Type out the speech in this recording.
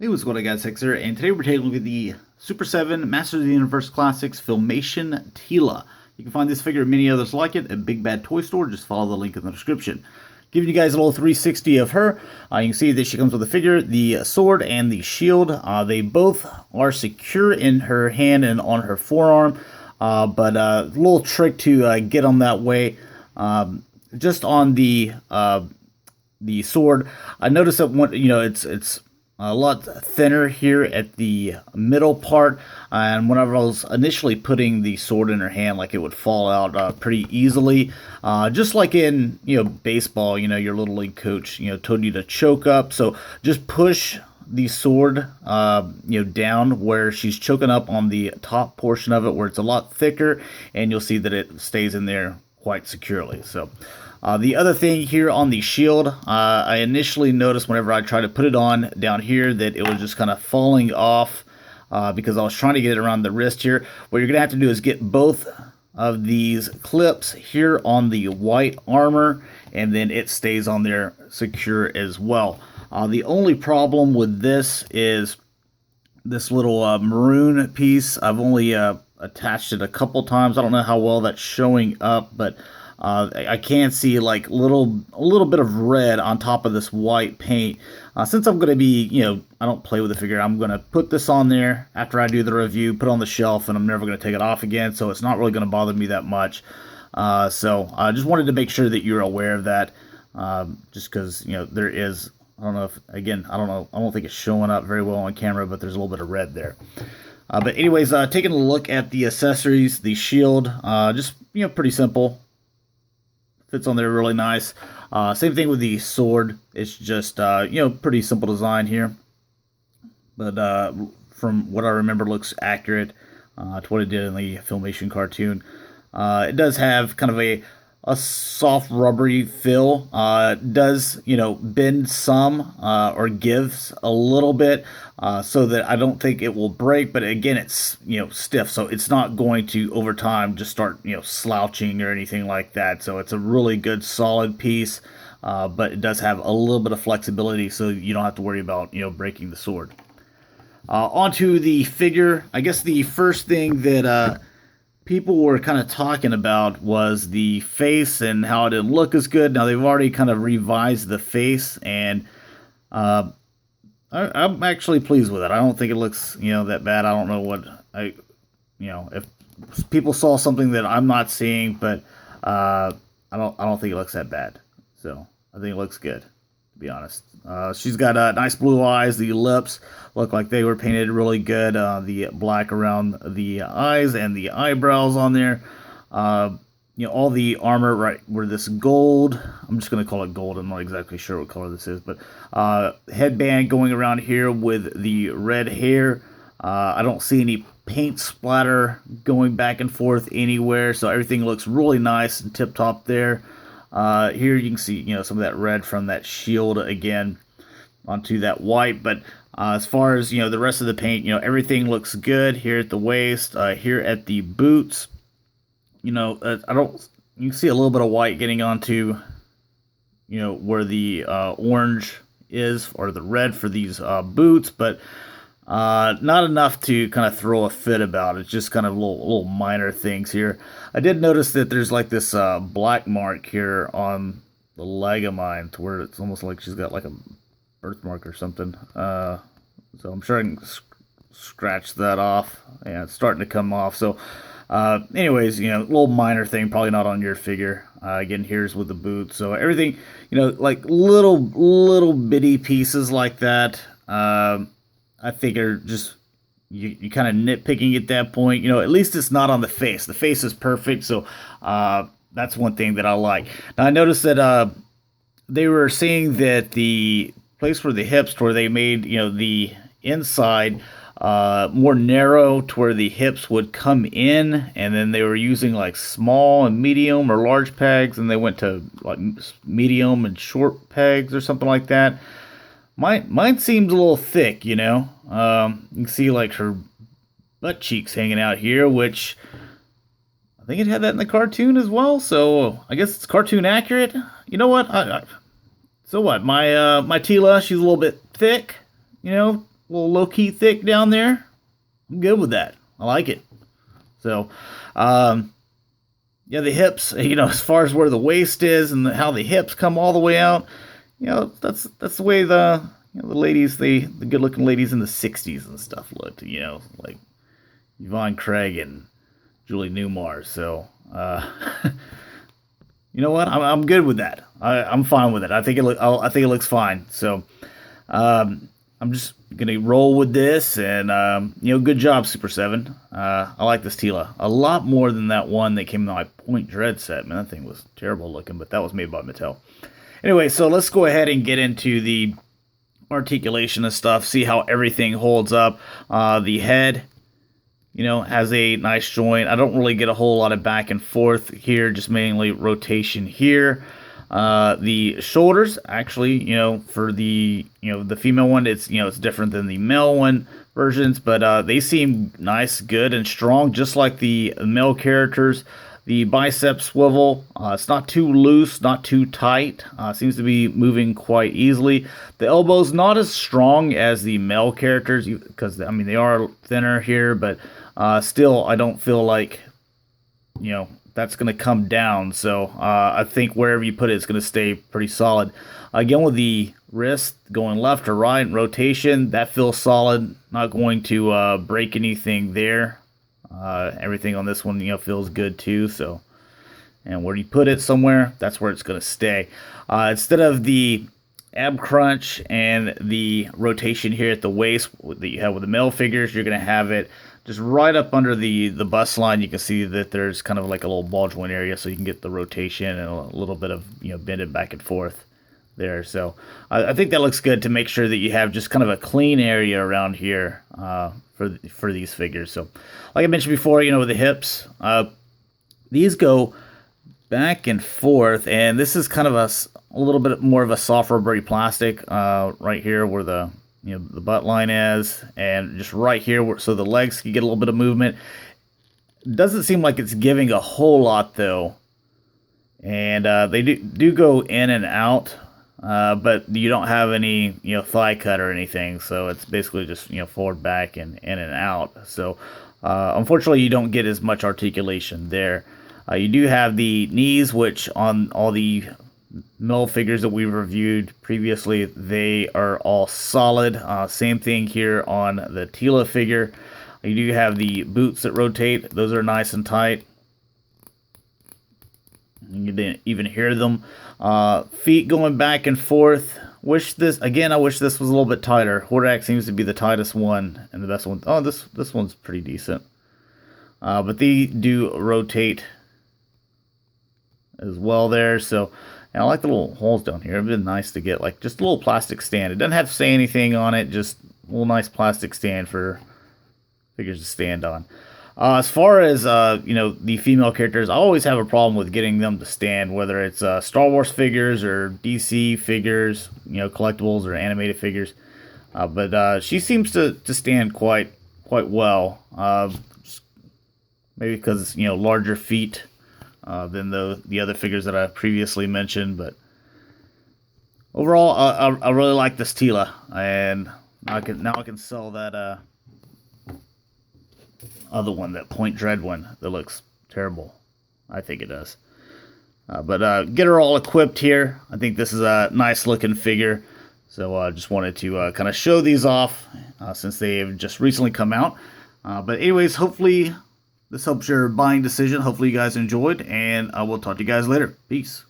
Hey, what's going on, guys? Hexer, and today we're taking a look at the Super 7 Masters of the Universe Classics Filmation Teela. You can find this figure and many others like it at Big Bad Toy Store. Just follow the link in the description. Giving you guys a little 360 of her. You can see that she comes with the figure, the sword, and the shield. They both are secure in her hand and on her forearm, but a little trick to get them that way. Just on the sword, I noticed that it's a lot thinner here at the middle part, and whenever I was initially putting the sword in her hand, like, it would fall out pretty easily, just like in baseball. Your little league coach told you to choke up, so just push the sword down where she's choking up on the top portion of it, where it's a lot thicker, and you'll see that it stays in there quite securely. So the other thing here on the shield, I initially noticed whenever I tried to put it on down here that it was just kind of falling off because I was trying to get it around the wrist here. What you're going to have to do is get both of these clips here on the white armor, and then it stays on there secure as well. The only problem with this is this little maroon piece. I've only attached it a couple times. I don't know how well that's showing up, but I can see like a little bit of red on top of this white paint. Since I'm going to be, I don't play with the figure, I'm going to put this on there after I do the review, put it on the shelf, and I'm never going to take it off again, so it's not really going to bother me that much. So I just wanted to make sure that you're aware of that, just because, there is, I don't know if, again, I don't think it's showing up very well on camera, but there's a little bit of red there. But anyways, taking a look at the accessories, the shield, just, pretty simple. Fits on there really nice. Same thing with the sword. It's just, pretty simple design here. But from what I remember, looks accurate to what it did in the Filmation cartoon. It does have kind of a soft rubbery feel. It does, bend some or gives a little bit, so that I don't think it will break. But again, it's stiff, so it's not going to over time just start slouching or anything like that. So it's a really good solid piece, but it does have a little bit of flexibility, so you don't have to worry about breaking the sword. Onto the figure. I guess the first thing that people were kind of talking about was the face and how it didn't look as good. Now they've already kind of revised the face, and I'm actually pleased with it. I don't think it looks that bad. I don't know what if people saw something that I'm not seeing, but I don't think it looks that bad. So I think it looks good, to be honest. She's got nice blue eyes. The lips look like they were painted really good. The black around the eyes and the eyebrows on there. All the armor right where this gold, I'm just going to call it gold. I'm not exactly sure what color this is, but headband going around here with the red hair. I don't see any paint splatter going back and forth anywhere, so everything looks really nice and tip-top there. Here you can see, some of that red from that shield again onto that white. But as far as, the rest of the paint, everything looks good here at the waist, here at the boots. You can see a little bit of white getting onto, where the orange is, or the red for these boots, but not enough to kind of throw a fit about. It's just kind of little minor things here. I did notice that there's like this black mark here on the leg of mine, to where it's almost like she's got like a birthmark or something. So I'm sure I can scratch that off, and it's starting to come off. So anyways, little minor thing, probably not on your figure. Again, here's with the boots. So everything, like little bitty pieces like that, I think are just, you kind of nitpicking at that point. At least it's not on the face. The face is perfect, so that's one thing that I like. Now I noticed that they were saying that the place where the hips, where they made the inside more narrow, to where the hips would come in, and then they were using like small and medium or large pegs, and they went to like medium and short pegs or something like that. Mine seems a little thick, you can see like her butt cheeks hanging out here, which I think it had that in the cartoon as well. So I guess it's cartoon accurate. You know what? So what? My Teela, she's a little bit thick, little low-key thick down there. I'm good with that. I like it. So, yeah, the hips, as far as where the waist is and how the hips come all the way out, that's the way the ladies, the good-looking ladies in the 60s and stuff looked, like Yvonne Craig and Julie Newmar. So, you know what? I'm good with that. I'm fine with it. I think it looks fine. So, I'm just gonna roll with this, and good job, Super 7. I like this Teela a lot more than that one that came in my Point Dread set. Man, that thing was terrible looking, but that was made by Mattel. Anyway, so let's go ahead and get into the articulation and stuff. See how everything holds up. The head, has a nice joint. I don't really get a whole lot of back and forth here, just mainly rotation here. The shoulders, actually, for the the female one, it's it's different than the male one versions, but they seem nice, good, and strong, just like the male characters. The bicep swivel, it's not too loose, not too tight. Seems to be moving quite easily. The elbows not as strong as the male characters, because they are thinner here, but still, I don't feel like that's going to come down. So I think wherever you put it, it's going to stay pretty solid. Again, with the wrist going left or right, rotation, that feels solid. Not going to break anything there. Everything on this one, feels good too. So, and where you put it somewhere, that's where it's going to stay. Instead of the ab crunch and the rotation here at the waist that you have with the male figures, you're going to have it just right up under the bust line. You can see that there's kind of like a little ball joint area, so you can get the rotation and a little bit of bending back and forth there. So I think that looks good to make sure that you have just kind of a clean area around here for these figures. So like I mentioned before, with the hips, these go back and forth, and this is kind of a little bit more of a soft rubbery plastic right here where the the butt line is, and just right here so the legs can get a little bit of movement. Doesn't seem like it's giving a whole lot though, and they do go in and out, but you don't have any thigh cut or anything, so it's basically just forward, back, and in and out. So unfortunately you don't get as much articulation there. You do have the knees, which on all the male figures that we reviewed previously, they are all solid. Same thing here on the Teela figure. You do have the boots that rotate. Those are nice and tight. You didn't even hear them. Feet going back and forth. I wish this was a little bit tighter. Hordak seems to be the tightest one and the best one. Oh, this one's pretty decent. But they do rotate as well there. So, and I like the little holes down here. It'd been nice to get like just a little plastic stand. It doesn't have to say anything on it. Just a little nice plastic stand for figures to stand on. As far as the female characters, I always have a problem with getting them to stand, whether it's Star Wars figures or DC figures, collectibles or animated figures. But she seems to stand quite well. Maybe because larger feet than the other figures that I previously mentioned. But overall, I really like this Teela, and now I can sell that other one, that Point Dread one that looks terrible. I think it does. But get her all equipped here. I think this is a nice looking figure. So I just wanted to kind of show these off since they have just recently come out. But anyways, hopefully this helps your buying decision. Hopefully you guys enjoyed, and I will talk to you guys later. Peace.